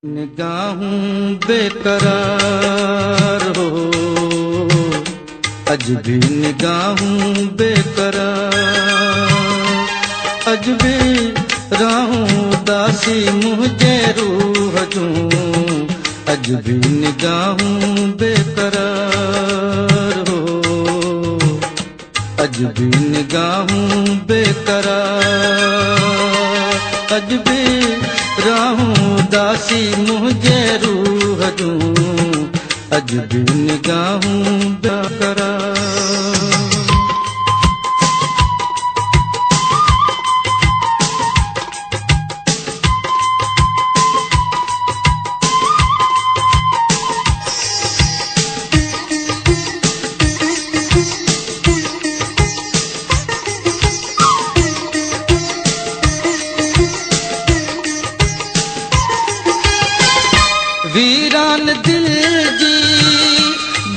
निगाहूं बेकरार हो, अज भी निगाहूं बेकरार, अज भी राहूं दासी मुझे रूह जूं, अज भी निगाहूं बेकरार हो, अज भी निगाहूं बेकरार, अज भी राहूं दासी मुझे रूह जूं, अज भी निगाहूं बेकरार। वीरान दिल जी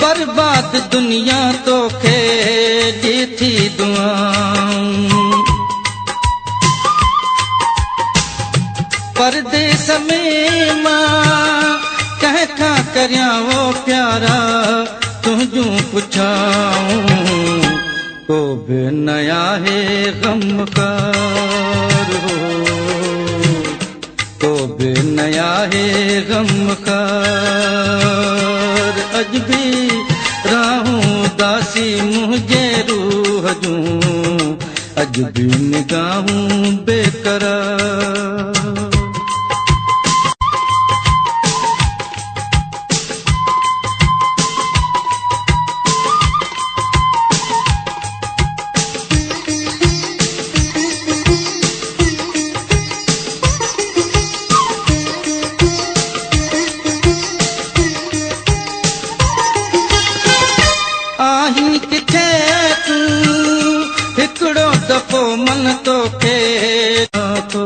बर्बाद दुनिया तो खे दी थी दुआऊं, परदेस में मां कह का करिया वो प्यारा तुझूं पुछाऊं, को बे नया है गमकार हो, तो बे नया है गमकार, अज भी राहूं दासी मुझे रूह जूं, अज भी निगाहूं बेकरार। आहीं किथे तूं हिकड़ो दफ़ो मन तो खे थो,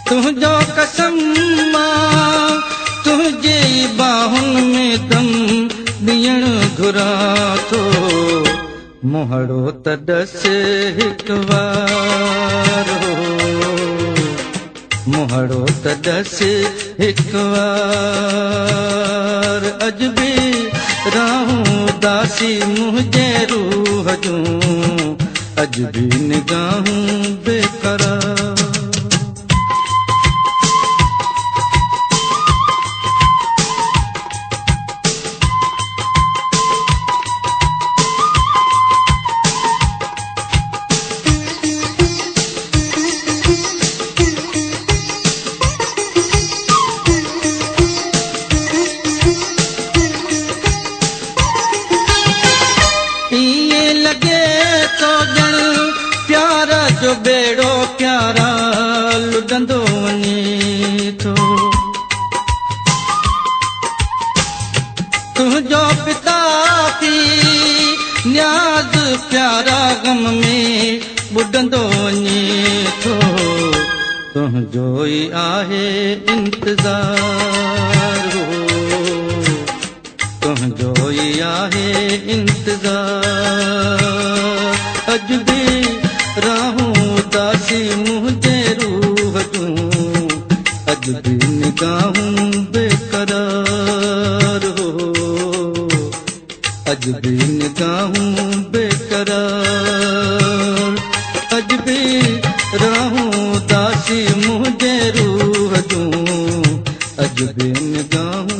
तुझो कसम मां तुझे बाहुन में दम ॾियण घुरा थो, मोहड़ो त दस हिक बार हो, मोहड़ो त दस हिक बार, अज भी राहूं दासी मुझे रूह जूं, अज भी निगाहूं बेकरार। प्यारा जो बेड़ो प्यारा लुडंदो वञे थो, तुझो पिता पी न्याज़ प्यारा गम में ॿुॾंदो वञे थो, तुझो ई आहे इंतज़ार हो, तुझो ई आहे इंतज़ार, अज भी राहूं दासी मुझे रूह जूं, अज भी निगाहूं बेकरार हो, अज भी निगाहूं बेकरार, अज भी राहूं दासी मुझे रूह जूं, अज भी निगाहूं